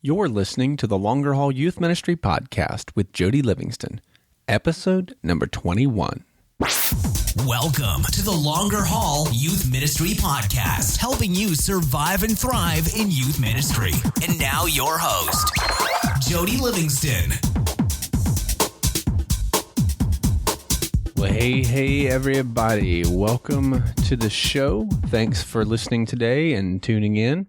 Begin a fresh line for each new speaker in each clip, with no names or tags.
You're listening to the Longer Haul Youth Ministry Podcast with Jody Livingston, episode number 21.
Welcome to the Longer Haul Youth Ministry Podcast, helping you survive and thrive in youth ministry. And now your host, Jody Livingston.
Well, hey, everybody. Welcome to the show. Thanks for listening today and tuning in.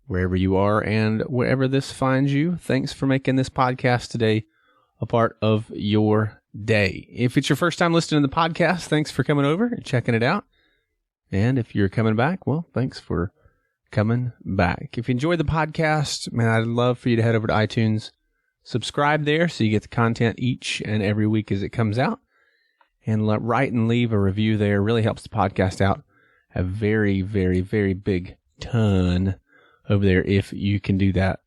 Wherever you are and wherever this finds you, thanks for making this podcast today a part of your day. If it's your first time listening to the podcast, thanks for coming over and checking it out. And if you're coming back, well, thanks for coming back. If you enjoyed the podcast, man, I'd love for you to head over to iTunes, subscribe there so you get the content each and every week as it comes out, and write and leave a review there. It really helps the podcast out a very, very, very big ton over there. If you can do that,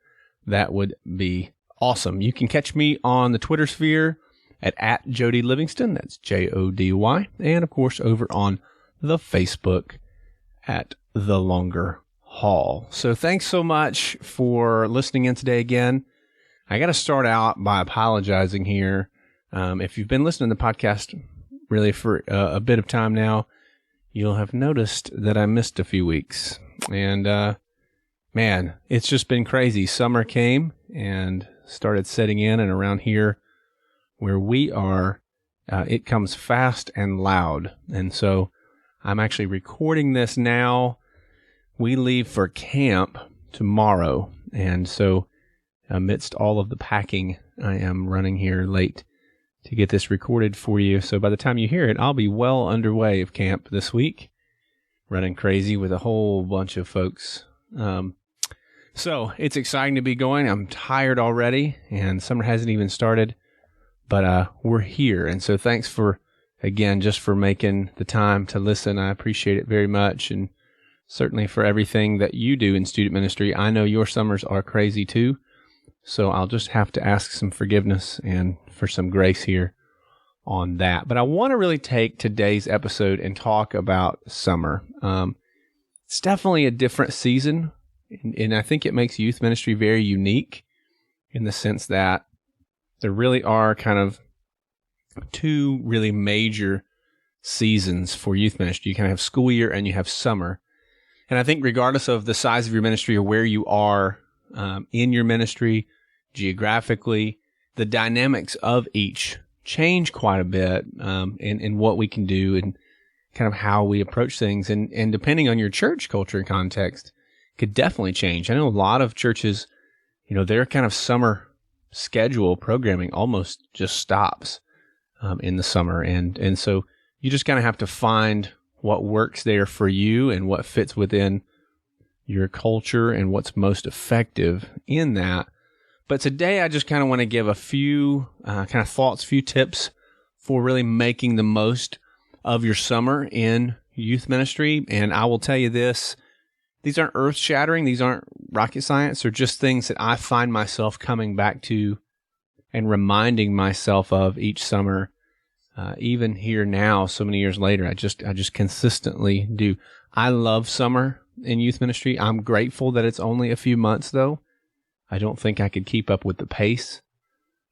that would be awesome. You can catch me on the Twitter sphere at Jody Livingston. That's Jody. And of course, over on the Facebook at The Longer Haul. So thanks so much for listening in today again. I got to start out by apologizing here. If you've been listening to the podcast really for a bit of time now, you'll have noticed that I missed a few weeks. And, man, it's just been crazy. Summer came and started setting in, and around here where we are, it comes fast and loud. And so I'm actually recording this now. We leave for camp tomorrow. And so amidst all of the packing, I am running here late to get this recorded for you. So by the time you hear it, I'll be well underway of camp this week, running crazy with a whole bunch of folks. So it's exciting to be going. I'm tired already, and summer hasn't even started, but we're here. And so thanks for, again, just for making the time to listen. I appreciate it very much, and certainly for everything that you do in student ministry. I know your summers are crazy too, so I'll just have to ask some forgiveness and for some grace here on that. But I want to really take today's episode and talk about summer. It's definitely a different season. And I think it makes youth ministry very unique in the sense that there really are kind of two really major seasons for youth ministry. You kind of have school year and you have summer. And I think regardless of the size of your ministry or where you are in your ministry, geographically, the dynamics of each change quite a bit in what we can do and kind of how we approach things. And depending on your church culture and context, could definitely change. I know a lot of churches, their kind of summer schedule programming almost just stops in the summer. And so you just kind of have to find what works there for you and what fits within your culture and what's most effective in that. But today I just kind of want to give a few kind of thoughts, few tips for really making the most of your summer in youth ministry. And I will tell you this, these aren't earth-shattering. These aren't rocket science. They're just things that I find myself coming back to and reminding myself of each summer, even here now, so many years later. I just consistently do. I love summer in youth ministry. I'm grateful that it's only a few months, though. I don't think I could keep up with the pace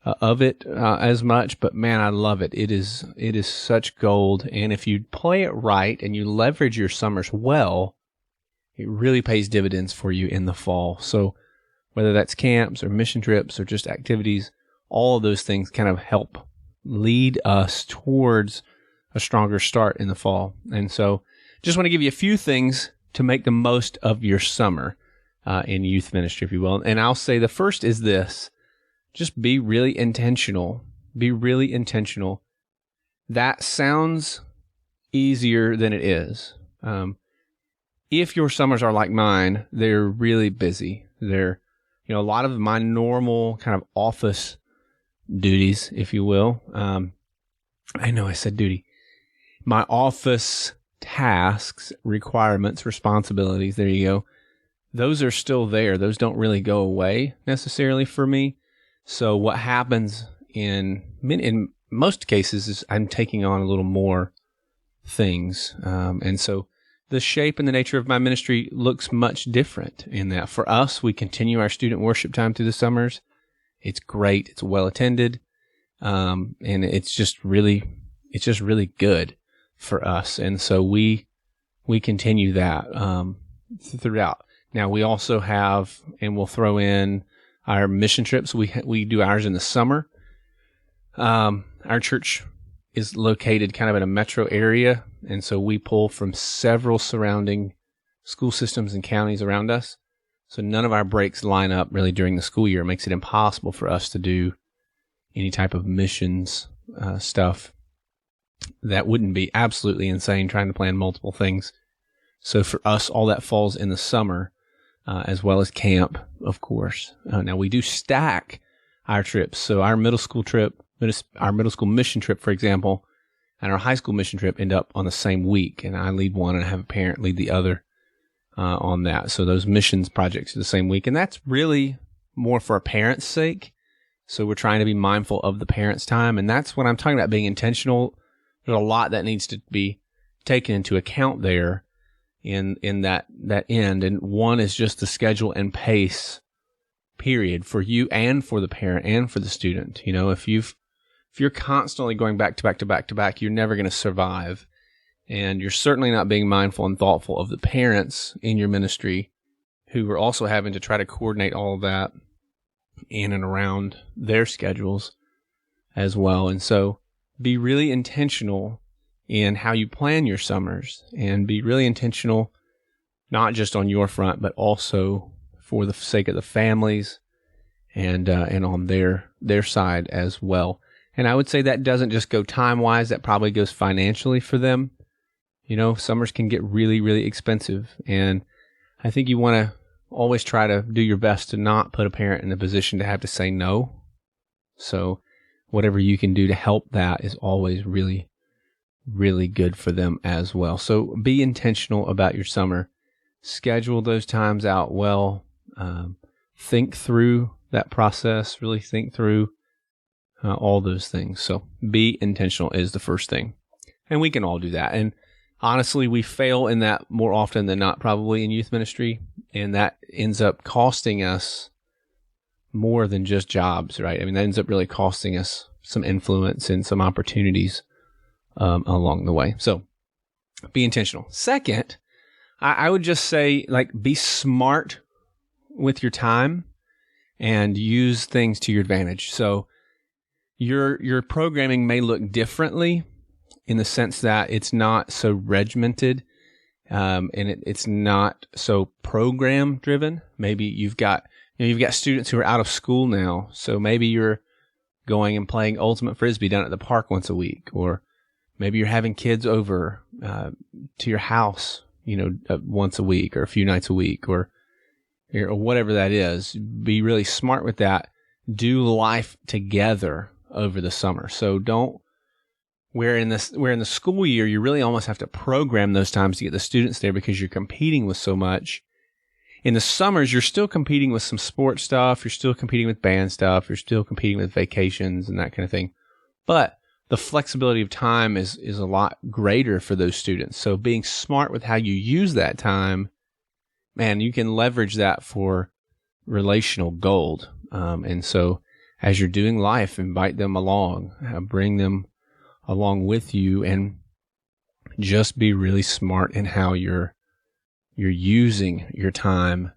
of it as much, but man, I love it. It is such gold, and if you play it right and you leverage your summers well, it really pays dividends for you in the fall. So whether that's camps or mission trips or just activities, all of those things kind of help lead us towards a stronger start in the fall. And so just want to give you a few things to make the most of your summer in youth ministry, if you will. And I'll say the first is this: just be really intentional. Be really intentional. That sounds easier than it is. If your summers are like mine, they're really busy. They're, a lot of my normal kind of office duties, if you will. I know I said duty. My office tasks, requirements, responsibilities, there you go. Those are still there. Those don't really go away necessarily for me. So what happens in most cases is I'm taking on a little more things. And so the shape and the nature of my ministry looks much different in that for us, we continue our student worship time through the summers. It's great. It's well attended. And it's just really good for us. And so we continue that, throughout. Now we also have, and we'll throw in our mission trips. We do ours in the summer. Our church is located kind of in a metro area, and so we pull from several surrounding school systems and counties around us. So none of our breaks line up really during the school year. It makes it impossible for us to do any type of missions stuff. That wouldn't be absolutely insane trying to plan multiple things. So for us, all that falls in the summer, as well as camp, of course. Now we do stack our trips. So our middle school mission trip, for example, and our high school mission trip end up on the same week. And I lead one and I have a parent lead the other on that. So those missions projects are the same week. And that's really more for a parent's sake. So we're trying to be mindful of the parents' time. And that's what I'm talking about, being intentional. There's a lot that needs to be taken into account there in that end. And one is just the schedule and pace, period, for you and for the parent and for the student. You know, if you're constantly going back to back to back to back, you're never going to survive. And you're certainly not being mindful and thoughtful of the parents in your ministry who are also having to try to coordinate all of that in and around their schedules as well. And so be really intentional in how you plan your summers, and be really intentional, not just on your front, but also for the sake of the families and on their side as well. And I would say that doesn't just go time-wise, that probably goes financially for them. You know, summers can get really, really expensive. And I think you want to always try to do your best to not put a parent in the position to have to say no. So whatever you can do to help that is always really, really good for them as well. So be intentional about your summer. Schedule those times out well. Think through that process. Really think through all those things. So be intentional is the first thing. And we can all do that. And honestly, we fail in that more often than not, probably in youth ministry. And that ends up costing us more than just jobs, right? I mean, that ends up really costing us some influence and some opportunities along the way. So be intentional. Second, I would just say, like, be smart with your time and use things to your advantage. So your programming may look differently in the sense that it's not so regimented, and it's not so program driven. Maybe you've got students who are out of school now, so maybe you're going and playing ultimate frisbee down at the park once a week, or maybe you're having kids over to your house, once a week or a few nights a week, or whatever that is. Be really smart with that. Do life together over the summer. So where in the school year, you really almost have to program those times to get the students there because you're competing with so much. In the summers, you're still competing with some sports stuff. You're still competing with band stuff. You're still competing with vacations and that kind of thing. But the flexibility of time is a lot greater for those students. So being smart with how you use that time, man, you can leverage that for relational gold. And so as you're doing life, invite them along, bring them along with you, and just be really smart in how you're using your time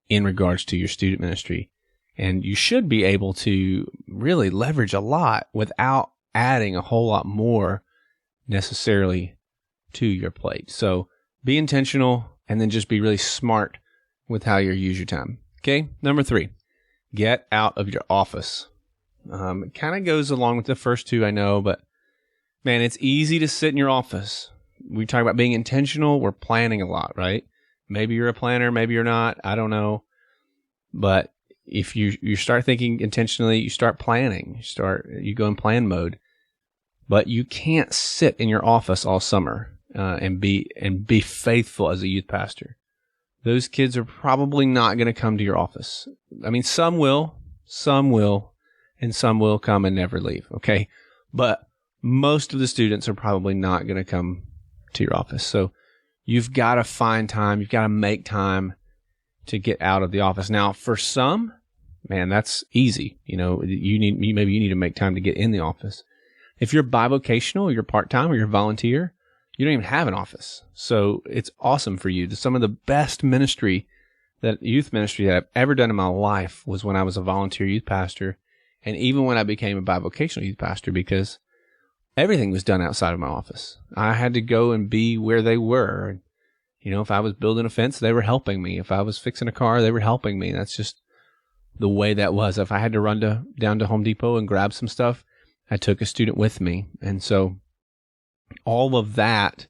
in regards to your student ministry. And you should be able to really leverage a lot without adding a whole lot more necessarily to your plate. So be intentional, and then just be really smart with how you use your time. Okay. Number 3, get out of your office. It kind of goes along with the first two, I know, but man, it's easy to sit in your office. We talk about being intentional. We're planning a lot, right? Maybe you're a planner, maybe you're not. I don't know. But if you start thinking intentionally, you start planning, you go in plan mode. But you can't sit in your office all summer and be faithful as a youth pastor. Those kids are probably not going to come to your office. I mean, some will, and some will come and never leave. Okay. But most of the students are probably not going to come to your office. So you've got to find time. You've got to make time to get out of the office. Now, for some, man, that's easy. Maybe you need to make time to get in the office. If you're bivocational, you're part-time, or you're volunteer, you don't even have an office. So it's awesome for you. Some of the best youth ministry that I've ever done in my life was when I was a volunteer youth pastor, and even when I became a bivocational youth pastor, because everything was done outside of my office. I had to go and be where they were. If I was building a fence, they were helping me. If I was fixing a car, they were helping me. That's just the way that was. If I had to run down to Home Depot and grab some stuff, I took a student with me. And so all of that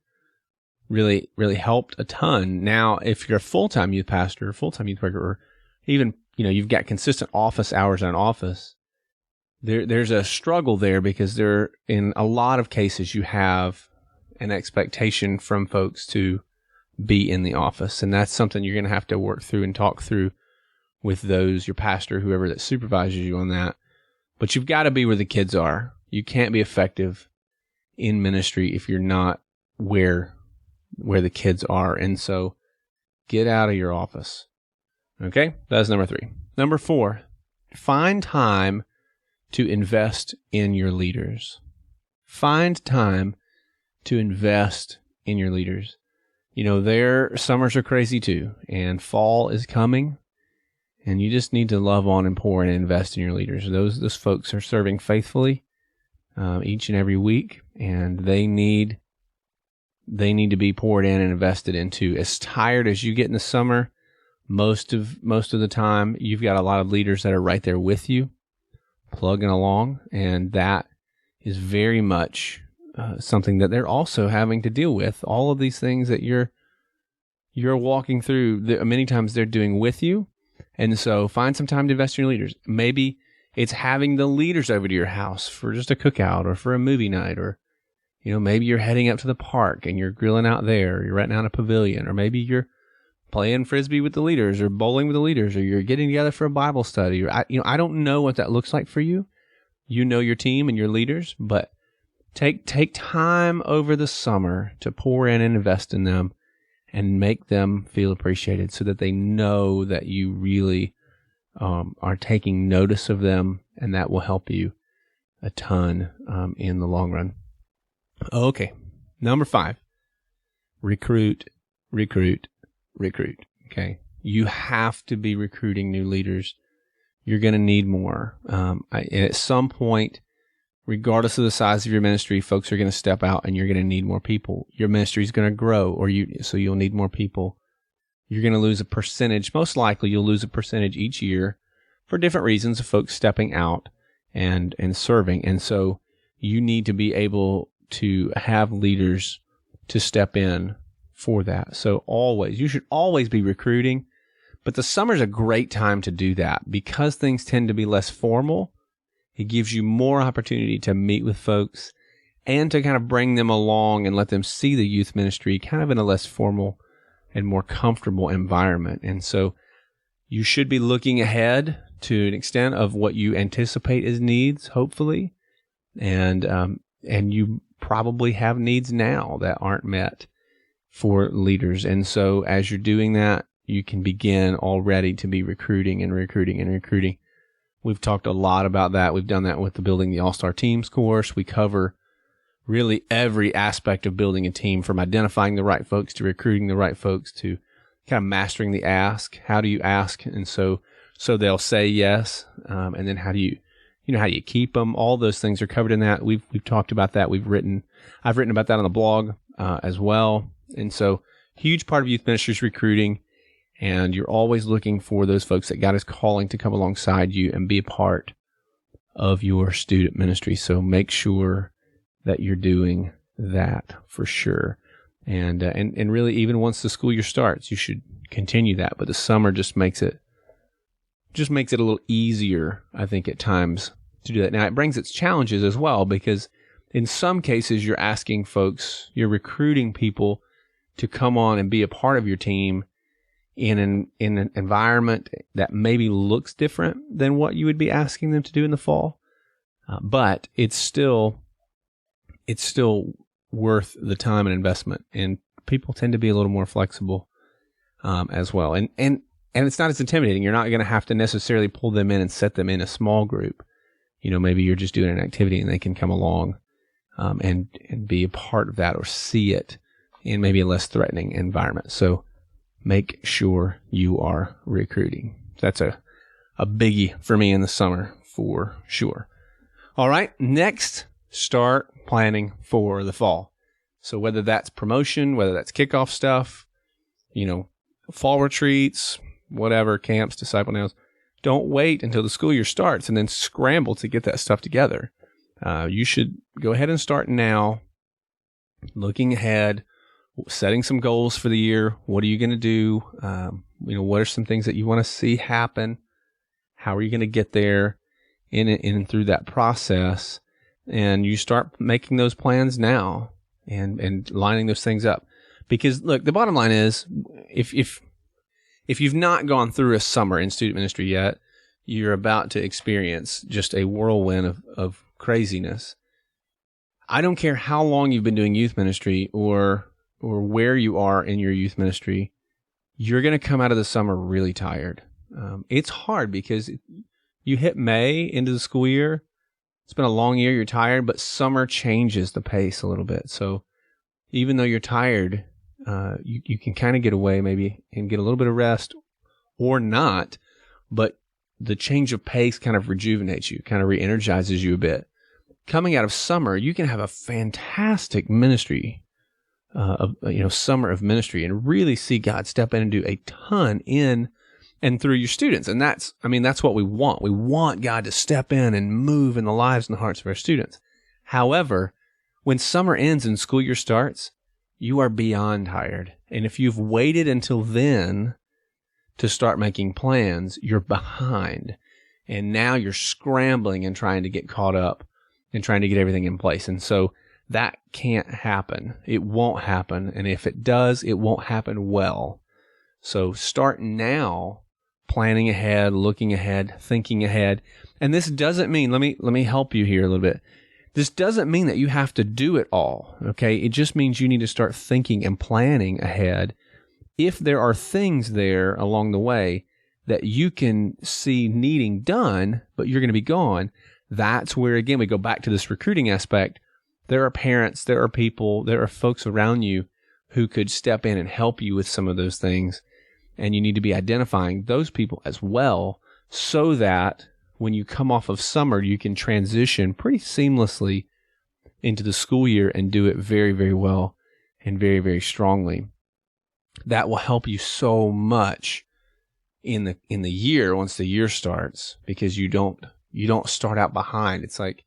really, really helped a ton. Now, if you're a full-time youth pastor, full-time youth worker, or even, you've got consistent office hours in an office, there's a struggle there, because in a lot of cases, you have an expectation from folks to be in the office. And that's something you're going to have to work through and talk through with your pastor, whoever that supervises you on that. But you've got to be where the kids are. You can't be effective in ministry if you're not where the kids are. And so get out of your office. Okay? That's number 3. Number 4, find time to invest in your leaders. Find time to invest in your leaders. Their summers are crazy too, and fall is coming, and you just need to love on and pour and invest in your leaders. Those folks are serving faithfully each and every week, and they need to be poured in and invested into. As tired as you get in the summer, most of the time, you've got a lot of leaders that are right there with you, plugging along, and that is very much something that they're also having to deal with. All of these things that you're walking through, many times they're doing with you. And so find some time to invest in your leaders. Maybe it's having the leaders over to your house for just a cookout or for a movie night, or maybe you're heading up to the park and you're grilling out there, or you're renting out a pavilion, or maybe you're playing Frisbee with the leaders, or bowling with the leaders, or you're getting together for a Bible study, or I don't know what that looks like for you. You know your team and your leaders, but take time over the summer to pour in and invest in them and make them feel appreciated, so that they know that you really are taking notice of them, and that will help you a ton in the long run. Okay, number 5, recruit. Okay, you have to be recruiting new leaders. You're going to need more. At some point, regardless of the size of your ministry, folks are going to step out, and you're going to need more people. Your ministry is going to grow, so you'll need more people. You're going to lose a percentage. Most likely, you'll lose a percentage each year for different reasons of folks stepping out and serving. And so you need to be able to have leaders to step in for that. So you should always be recruiting, but the summer's a great time to do that, because things tend to be less formal. It gives you more opportunity to meet with folks and to kind of bring them along and let them see the youth ministry kind of in a less formal and more comfortable environment. And so you should be looking ahead to an extent of what you anticipate as needs, hopefully. And you probably have needs now that aren't met for leaders. And so as you're doing that, you can begin already to be recruiting. We've talked a lot about that. We've done that with the Building the All-Star Teams course. We cover really every aspect of building a team, from identifying the right folks to recruiting the right folks to kind of mastering the ask. How do you ask? And so they'll say yes. And then how do you keep them? All those things are covered in that. We've talked about that. I've written about that on the blog as well. And so huge part of youth ministry is recruiting. And you're always looking for those folks that God is calling to come alongside you and be a part of your student ministry. So make sure that you're doing that for sure. And really, even once the school year starts, you should continue that. But the summer just makes it a little easier, I think, at times to do that. Now, it brings its challenges as well, because in some cases, you're you're recruiting people to come on and be a part of your team in an environment that maybe looks different than what you would be asking them to do in the fall. But it's still worth the time and investment, and people tend to be a little more flexible as well. And it's not as intimidating. You're not going to have to necessarily pull them in and set them in a small group. Maybe you're just doing an activity and they can come along and be a part of that or see it in maybe a less threatening environment. So make sure you are recruiting. That's a biggie for me in the summer for sure. All right, next, start planning for the fall. So whether that's promotion, whether that's kickoff stuff, fall retreats, whatever, camps, disciple nails, don't wait until the school year starts and then scramble to get that stuff together. You should go ahead and start now, looking ahead, setting some goals for the year. What are you going to do? What are some things that you want to see happen? How are you going to get there in and through that process? And you start making those plans now and lining those things up. Because look, the bottom line is, if you've not gone through a summer in student ministry yet, you're about to experience just a whirlwind of craziness. I don't care how long you've been doing youth ministry or where you are in your youth ministry, you're going to come out of the summer really tired. It's hard because you hit May into the school year. It's been a long year. You're tired, but summer changes the pace a little bit. So even though you're tired, you can kind of get away maybe and get a little bit of rest or not, but the change of pace kind of rejuvenates you, kind of re-energizes you a bit. Coming out of summer, you can have a fantastic ministry, summer of ministry, and really see God step in and do a ton in and through your students. And that's what we want. We want God to step in and move in the lives and the hearts of our students. However, when summer ends and school year starts, you are beyond tired. And if you've waited until then to start making plans, you're behind. And now you're scrambling and trying to get caught up and trying to get everything in place. And so that can't happen. It won't happen. And if it does, it won't happen well. So start now, planning ahead, looking ahead, thinking ahead. And this doesn't mean, let me help you here a little bit. This doesn't mean that you have to do it all, okay? It just means you need to start thinking and planning ahead. If there are things there along the way that you can see needing done, but you're going to be gone, that's where, again, we go back to this recruiting aspect. There are parents, there are people, there are folks around you who could step in and help you with some of those things. And you need to be identifying those people as well so that when you come off of summer, you can transition pretty seamlessly into the school year and do it very, very well and very, very strongly. That will help you so much in the year once the year starts, because you don't start out behind. It's like,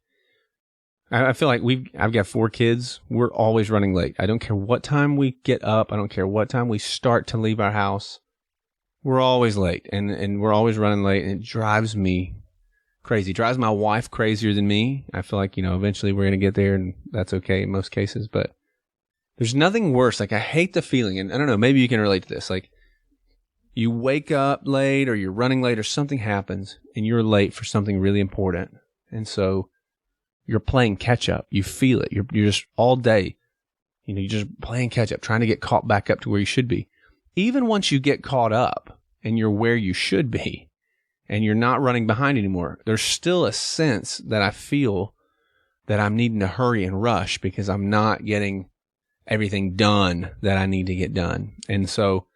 I feel like I've got 4 kids. We're always running late. I don't care what time we get up. I don't care what time we start to leave our house. We're always late, and we're always running late, and it drives me crazy. It drives my wife crazier than me. I feel like, eventually we're going to get there, and that's okay in most cases, but there's nothing worse. Like, I hate the feeling, and I don't know, maybe you can relate to this. Like, you wake up late or you're running late or something happens and you're late for something really important. And so you're playing catch up. You feel it. You're just all day, you're just playing catch up, trying to get caught back up to where you should be. Even once you get caught up and you're where you should be and you're not running behind anymore, there's still a sense that I feel that I'm needing to hurry and rush because I'm not getting everything done that I need to get done. And so,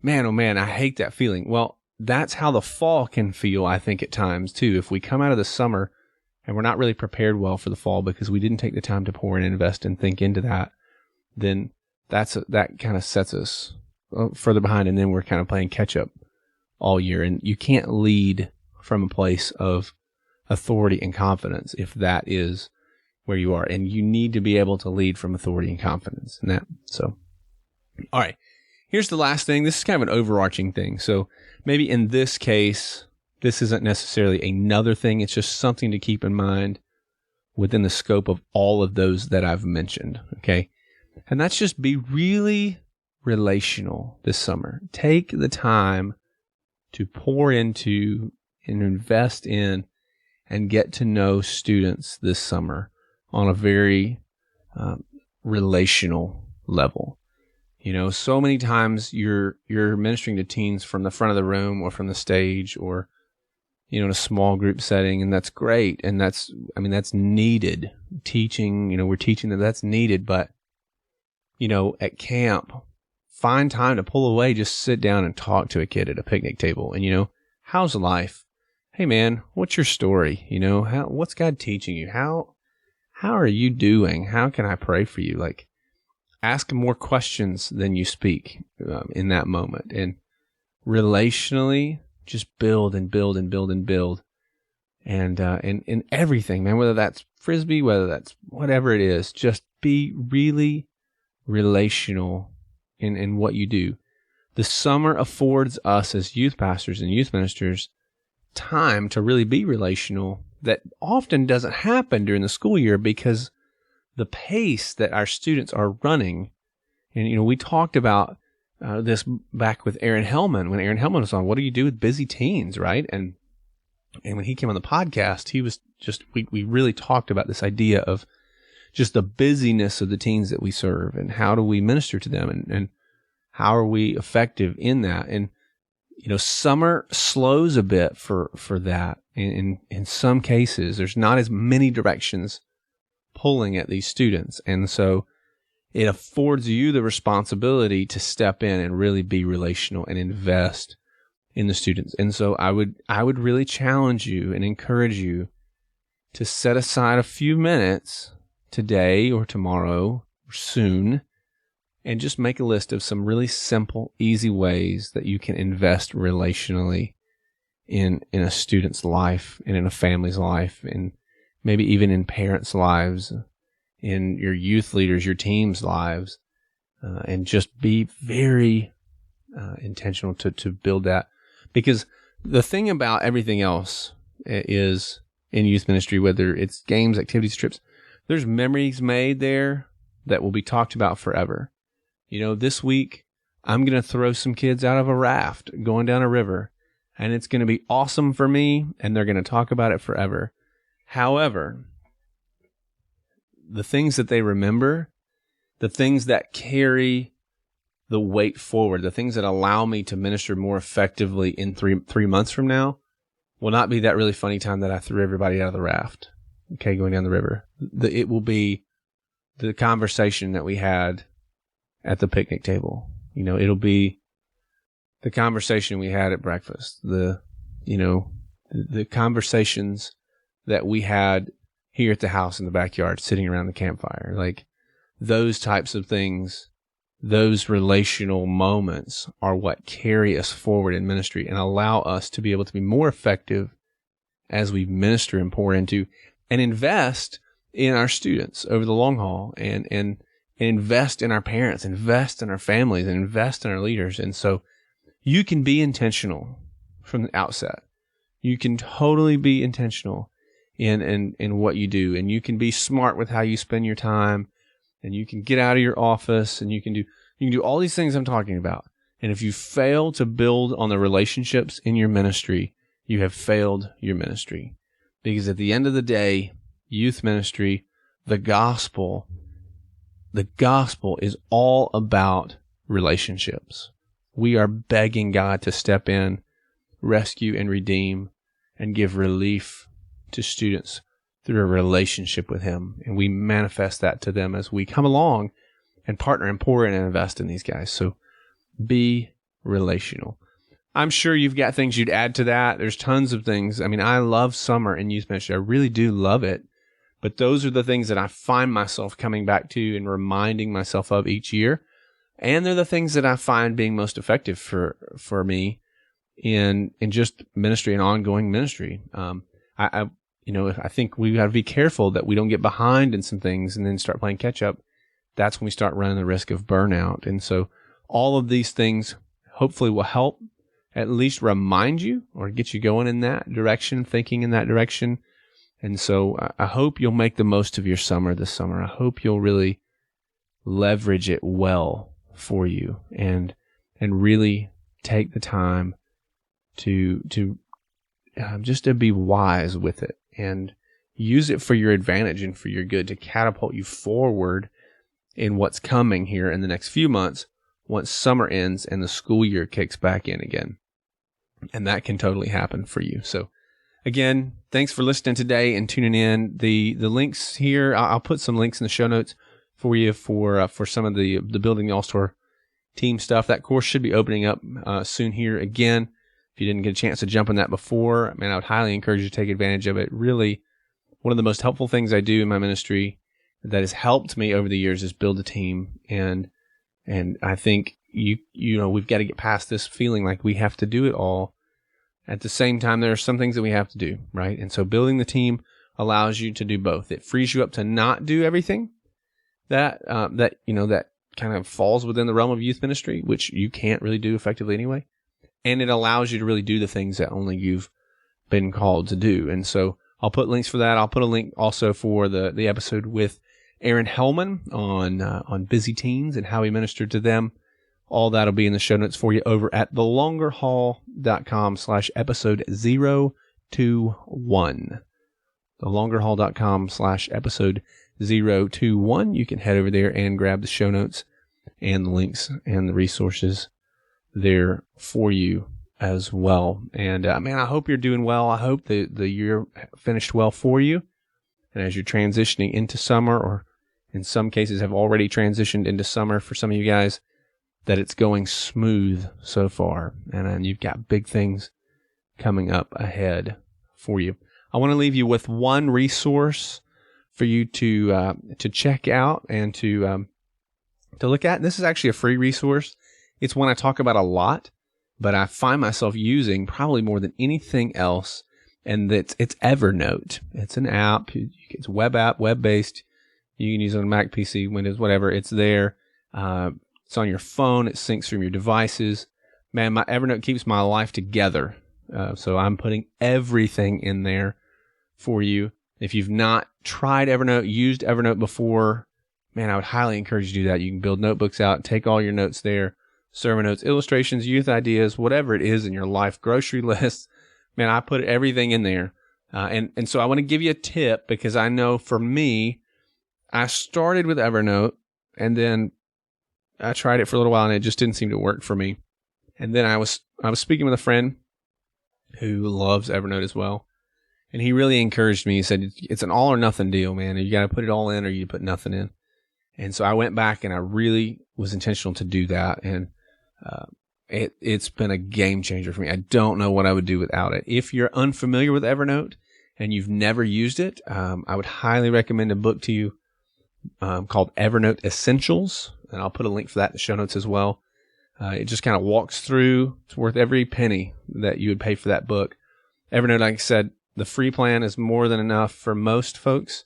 man, oh man, I hate that feeling. Well, that's how the fall can feel, I think, at times too. If we come out of the summer and we're not really prepared well for the fall because we didn't take the time to pour and invest and think into that, then that kind of sets us further behind, and then we're kind of playing catch up all year. And you can't lead from a place of authority and confidence if that is where you are. And you need to be able to lead from authority and confidence. And all right. Here's the last thing. This is kind of an overarching thing. So maybe in this case, this isn't necessarily another thing. It's just something to keep in mind within the scope of all of those that I've mentioned. Okay. And that's just be really relational this summer. Take the time to pour into and invest in and get to know students this summer on a very relational level. So many times you're ministering to teens from the front of the room or from the stage or, in a small group setting, and that's great. And that's needed. Teaching, we're teaching them, that's needed. But, at camp, find time to pull away, just sit down and talk to a kid at a picnic table. And, how's life? Hey man, what's your story? What's God teaching you? How are you doing? How can I pray for you? Like, ask more questions than you speak in that moment. And relationally, just build and build and build and build. And in everything, man, whether that's Frisbee, whether that's whatever it is, just be really relational in what you do. The summer affords us as youth pastors and youth ministers time to really be relational that often doesn't happen during the school year because the pace that our students are running. And, we talked about this back with Aaron Hellman, when Aaron Hellman was on, what do you do with busy teens, right? And when he came on the podcast, he was just, we really talked about this idea of just the busyness of the teens that we serve and how do we minister to them and how are we effective in that? And, summer slows a bit for that. In some cases, there's not as many directions pulling at these students. And so it affords you the responsibility to step in and really be relational and invest in the students. And so I would really challenge you and encourage you to set aside a few minutes today or tomorrow or soon and just make a list of some really simple, easy ways that you can invest relationally in a student's life and in a family's life and maybe even in parents' lives, in your youth leaders, your team's lives, and just be very intentional to build that. Because the thing about everything else is in youth ministry, whether it's games, activities, trips, there's memories made there that will be talked about forever. This week, I'm going to throw some kids out of a raft going down a river, and it's going to be awesome for me, and they're going to talk about it forever. However, the things that they remember, the things that carry the weight forward, the things that allow me to minister more effectively in three months from now, will not be that really funny time that I threw everybody out of the raft, going down the river. It will be the conversation that we had at the picnic table. It'll be the conversation we had at breakfast, the conversations that we had here at the house in the backyard, sitting around the campfire, like those types of things, those relational moments are what carry us forward in ministry and allow us to be able to be more effective as we minister and pour into and invest in our students over the long haul and invest in our parents, invest in our families, and invest in our leaders. And so you can be intentional from the outset. You can totally be intentional in what you do, and you can be smart with how you spend your time, and you can get out of your office, and you can do all these things I'm talking about. And if you fail to build on the relationships in your ministry, you have failed your ministry. Because at the end of the day, youth ministry, the gospel is all about relationships. We are begging God to step in, rescue and redeem, and give relief to students through a relationship with Him. And we manifest that to them as we come along and partner and pour in and invest in these guys. So be relational. I'm sure you've got things you'd add to that. There's tons of things. I mean, I love summer in youth ministry. I really do love it. But those are the things that I find myself coming back to and reminding myself of each year. And they're the things that I find being most effective for me in just ministry and ongoing ministry. I think we got to be careful that we don't get behind in some things and then start playing catch up. That's when we start running the risk of burnout. And so all of these things hopefully will help at least remind you or get you going in that direction, thinking in that direction. And so I hope you'll make the most of your summer this summer. I hope you'll really leverage it well for you and really take the time to just to be wise with it and use it for your advantage and for your good to catapult you forward in what's coming here in the next few months once summer ends and the school year kicks back in again. And that can totally happen for you. So again, thanks for listening today and tuning in. The links here, I'll put some links in the show notes for you for some of the Building the All-Star Team stuff. That course should be opening up soon here again. If you didn't get a chance to jump on that before, I would highly encourage you to take advantage of it. Really, one of the most helpful things I do in my ministry that has helped me over the years is build a team. And I think we've got to get past this feeling like we have to do it all. At the same time, there are some things that we have to do, right? And so building the team allows you to do both. It frees you up to not do everything that kind of falls within the realm of youth ministry, which you can't really do effectively anyway. And it allows you to really do the things that only you've been called to do. And so I'll put links for that. I'll put a link also for the episode with Aaron Hellman on busy teens and how he ministered to them. All that'll be in the show notes for you over at thelongerhaul.com/episode 021. thelongerhaul.com/episode 021. You can head over there and grab the show notes and the links and the resources there for you as well. And I hope you're doing well. I hope the year finished well for you. And as you're transitioning into summer, or in some cases have already transitioned into summer for some of you guys, that it's going smooth so far. And you've got big things coming up ahead for you. I want to leave you with one resource for you to check out and to look at. This is actually a free resource. It's one I talk about a lot, but I find myself using probably more than anything else, and it's Evernote. It's an app. It's a web app, web-based. You can use it on Mac, PC, Windows, whatever. It's there. It's on your phone. It syncs from your devices. Man, my Evernote keeps my life together. So I'm putting everything in there for you. If you've not tried Evernote, used Evernote before, man, I would highly encourage you to do that. You can build notebooks out, take all your notes there, sermon notes, illustrations, youth ideas, whatever it is in your life, grocery lists. Man, I put everything in there. And so I want to give you a tip, because I know for me, I started with Evernote and then I tried it for a little while and it just didn't seem to work for me. And then I was speaking with a friend who loves Evernote as well. And he really encouraged me. He said, it's an all or nothing deal, man. You got to put it all in or you put nothing in. And so I went back and I really was intentional to do that. And it's been a game changer for me. I don't know what I would do without it. If you're unfamiliar with Evernote and you've never used it, I would highly recommend a book to you called Evernote Essentials. And I'll put a link for that in the show notes as well. It just kind of walks through. It's worth every penny that you would pay for that book. Evernote, like I said, the free plan is more than enough for most folks.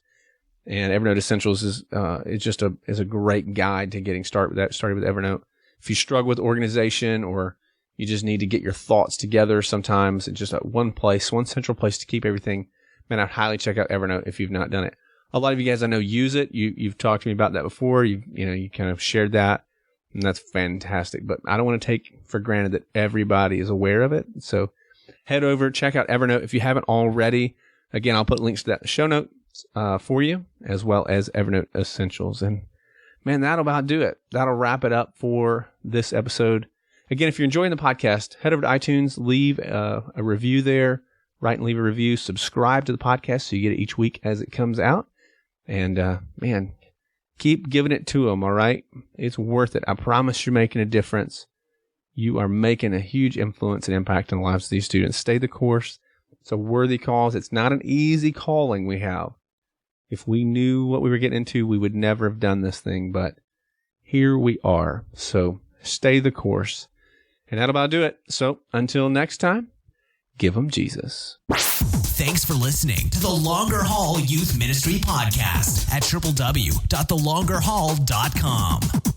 And Evernote Essentials is a great guide to getting started with Evernote. If you struggle with organization, or you just need to get your thoughts together, sometimes it's just one central place to keep everything. Man, I'd highly check out Evernote if you've not done it. A lot of you guys I know use it. You've talked to me about that before. You kind of shared that, and that's fantastic. But I don't want to take for granted that everybody is aware of it. So head over, check out Evernote if you haven't already. Again, I'll put links to that in the show notes for you, as well as Evernote Essentials. And man, that'll about do it. That'll wrap it up for this episode. Again, if you're enjoying the podcast, head over to iTunes, leave a review there, write and leave a review, subscribe to the podcast so you get it each week as it comes out. And man, keep giving it to them, all right? It's worth it. I promise you're making a difference. You are making a huge influence and impact on the lives of these students. Stay the course. It's a worthy cause. It's not an easy calling we have. If we knew what we were getting into, we would never have done this thing, but here we are. So stay the course. And that'll about do it. So until next time, give them Jesus.
Thanks for listening to the Longer Haul Youth Ministry Podcast at www.thelongerhaul.com.